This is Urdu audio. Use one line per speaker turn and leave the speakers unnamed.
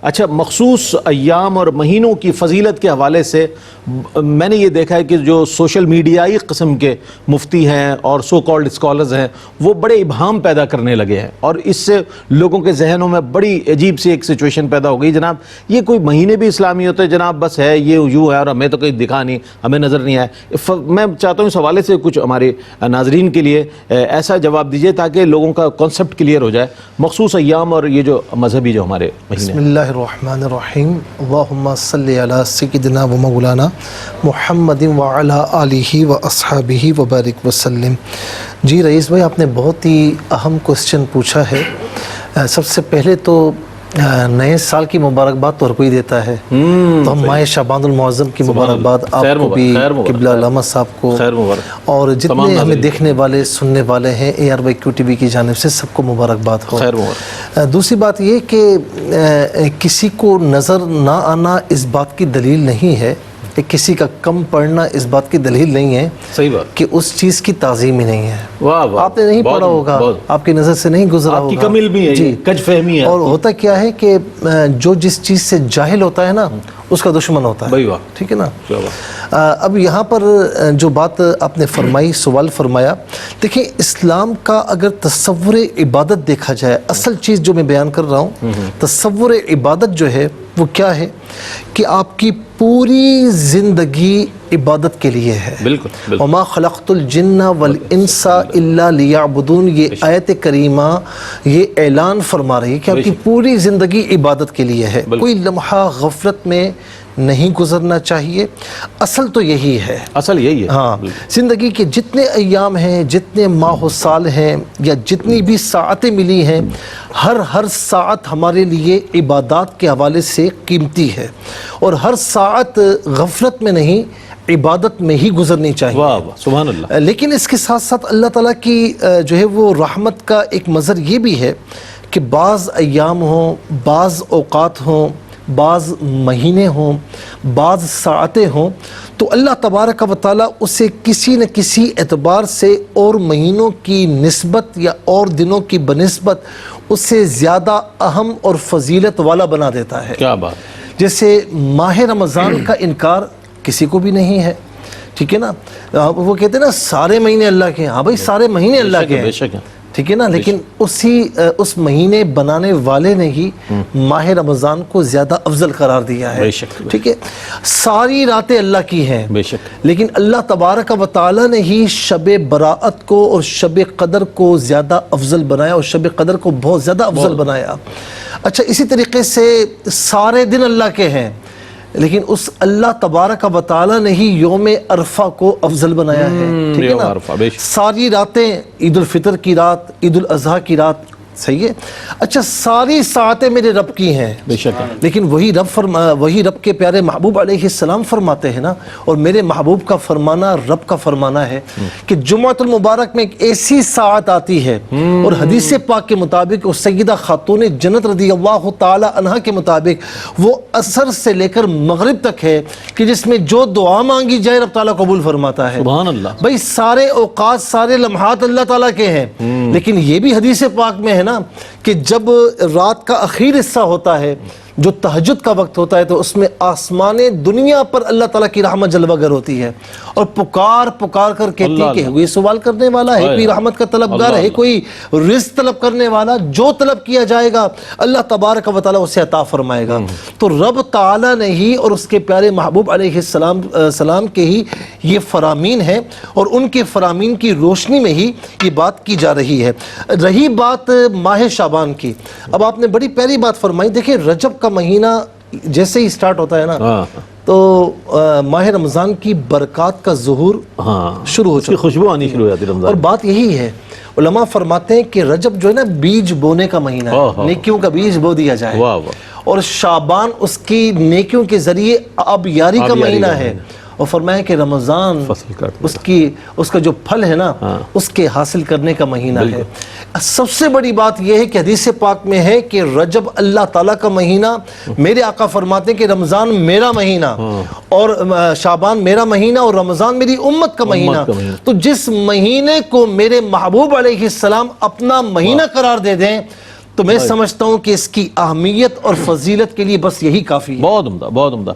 اچھا، مخصوص ایام اور مہینوں کی فضیلت کے حوالے سے میں نے یہ دیکھا ہے کہ جو سوشل میڈیائی قسم کے مفتی ہیں اور سو کالڈ اسکالرز ہیں وہ بڑے ابہام پیدا کرنے لگے ہیں، اور اس سے لوگوں کے ذہنوں میں بڑی عجیب سی ایک سچویشن پیدا ہو گئی، جناب یہ کوئی مہینے بھی اسلامی ہوتے جناب، بس ہے یہ یوں ہے اور ہمیں تو کہیں دکھا نہیں، ہمیں نظر نہیں آیا۔ میں چاہتا ہوں اس حوالے سے کچھ ہمارے ناظرین کے لیے ایسا جواب دیجئے تاکہ لوگوں کا کانسیپٹ کلیئر ہو جائے مخصوص ایام اور یہ جو مذہبی جو ہمارے مہینے۔
بسم اللہ الرحمن الرحیم، اللہم صلی علی سیدنا و مولانا محمد وعلی آلہ و اصحابہ وبارک وسلم۔ جی رئیس بھائی، آپ نے بہت ہی اہم کوسچن پوچھا ہے۔ سب سے پہلے تو نئے سال کی مبارکباد تو ہر کوئی دیتا ہے، تو ہم ماہ شعبان المعظم کی مبارکباد آپ کو بھی، قبلہ علامہ صاحب کو، اور جتنے ہمیں دیکھنے والے سننے والے ہیں ARYQ TV کی جانب سے سب کو مبارکباد ہو۔ دوسری بات یہ کہ کسی کو نظر نہ آنا اس بات کی دلیل نہیں ہے، کسی کا کم پڑھنا اس بات کی دلیل نہیں ہے، صحیح بات، کہ اس چیز کی تعظیم ہی نہیں ہے۔ آپ نے نہیں پڑھا ہوگا، آپ کی نظر سے نہیں گزرا ہوگا، آپ کی کم علمی ہے، جی کج فہمی ہے۔ اور ہوتا کیا ہے کہ جو جس چیز سے جاہل ہوتا ہے نا اس کا دشمن ہوتا ہے، ٹھیک ہے نا۔ اب یہاں پر جو بات آپ نے فرمائی، سوال فرمایا، دیکھیں اسلام کا اگر تصور عبادت دیکھا جائے، اصل چیز جو میں بیان کر رہا ہوں، تصور عبادت جو ہے وہ کیا ہے کہ آپ کی پوری زندگی عبادت کے لیے ہے۔ بالکل۔ وما خلقت الجن والانس الا لیعبدون، یہ آیت کریمہ یہ اعلان فرما رہی ہے کہ آپ کی پوری زندگی عبادت کے لیے ہے، کوئی لمحہ غفلت میں نہیں گزرنا چاہیے۔ اصل تو یہی ہے، اصل یہی ہے۔ ہاں، زندگی کے جتنے ایام ہیں، جتنے ماہ و سال ہیں، یا جتنی بھی ساعتیں ملی ہیں، ہر ساعت ہمارے لیے عبادات کے حوالے سے قیمتی ہے، اور ہر ساعت غفلت میں نہیں عبادت میں ہی گزرنی چاہیے۔ واہ سبحان اللہ۔ لیکن اس کے ساتھ ساتھ اللہ تعالیٰ کی جو ہے وہ رحمت کا ایک مظہر یہ بھی ہے کہ بعض ایام ہوں، بعض اوقات ہوں، بعض مہینے ہوں، بعض ساعتیں ہوں، تو اللہ تبارک و تعالیٰ اسے کسی نہ کسی اعتبار سے اور مہینوں کی نسبت یا اور دنوں کی بنسبت اس سے زیادہ اہم اور فضیلت والا بنا دیتا ہے۔ کیا بات! جیسے ماہ رمضان کا انکار کسی کو بھی نہیں ہے، ٹھیک ہے نا۔ وہ کہتے ہیں نا سارے مہینے اللہ کے ہیں، ہاں بھائی سارے مہینے اللہ کے ہیں، ٹھیک ہے نا، لیکن اس مہینے بنانے والے نے ہی ماہ رمضان کو زیادہ افضل قرار دیا ہے، ٹھیک ہے۔ ساری راتیں اللہ کی ہیں، لیکن اللہ تبارک و تعالیٰ نے ہی شب براءت کو اور شب قدر کو زیادہ افضل بنایا، اور شب قدر کو بہت زیادہ افضل بنایا۔ اچھا، اسی طریقے سے سارے دن اللہ کے ہیں، لیکن اس اللہ تبارک و تعالیٰ نے ہی یوم عرفہ کو افضل بنایا ہے، ٹھیک ہے نا۔ ساری راتیں، عید الفطر کی رات، عید الاضحیٰ کی رات، صحیح ہے۔ اچھا، ساری ساعتیں میرے رب کی ہیں، لیکن وہی رب کے پیارے محبوب علیہ السلام فرماتے ہیں نا، اور میرے محبوب کا فرمانا رب کا فرمانا ہے کہ جمعۃ المبارک میں ایک ایسی ساعت آتی ہے، اور حدیث پاک کے مطابق اور سیدہ خاتون جنت رضی اللہ تعالی عنہا کے مطابق وہ عصر سے لے کر مغرب تک ہے کہ جس میں جو دعا مانگی جائے رب تعالیٰ قبول فرماتا ہے۔ سبحان اللہ۔ بھائی سارے اوقات، سارے لمحات اللہ تعالیٰ کے ہیں، لیکن یہ بھی حدیث پاک میں ہے نا کہ جب رات کا اخیر حصہ ہوتا ہے، جو تہجد کا وقت ہوتا ہے، تو اس میں آسمان دنیا پر اللہ تعالیٰ کی رحمت جلوہ گر ہوتی ہے، اور پکار کر کہتی ہے کہ کوئی سوال کرنے والا ہے، کوئی رحمت کا طلبگار ہے، کوئی رزق طلب کرنے والا، جو طلب کیا جائے گا اللہ تبارک و تعالیٰ اسے عطا فرمائے گا۔ تو رب تعالیٰ نے ہی اور اس کے پیارے محبوب علیہ السلام کے ہی یہ فرامین ہیں، اور ان کے فرامین کی روشنی میں ہی یہ بات کی جا رہی ہے۔ رہی بات ماہ شعبان کی، اب آپ نے بڑی پیاری بات فرمائی۔ دیکھیں رجب کا مہینہ جیسے ہی سٹارٹ ہوتا ہے نا، تو ماہ رمضان کی برکات کا ظہور شروع ہو چکا ہے، خوشبو آنی شروع ہو جاتی ہے رمضان۔ اور بات یہی ہے، علماء فرماتے ہیں کہ رجب جو ہے نا بیج بونے کا مہینہ ہے، نیکیوں کا بیج بو دیا جائے، اور شعبان اس کی نیکیوں کے ذریعے آبیاری کا مہینہ ہے، اور فرمایا کہ رمضان اس کا جو پھل ہے نا اس کے حاصل کرنے کا مہینہ ہے۔ سب سے بڑی بات یہ ہے کہ حدیث پاک میں ہے کہ رجب اللہ تعالیٰ کا مہینہ، میرے آقا فرماتے ہیں کہ رمضان میرا مہینہ اور شعبان میرا مہینہ اور رمضان میری امت کا مہینہ، تو جس مہینے کو میرے محبوب علیہ السلام اپنا مہینہ قرار دے دیں تو میں سمجھتا ہوں کہ اس کی اہمیت اور فضیلت کے لیے بس یہی کافی ہے.
بہت عمدہ، بہت عمدہ.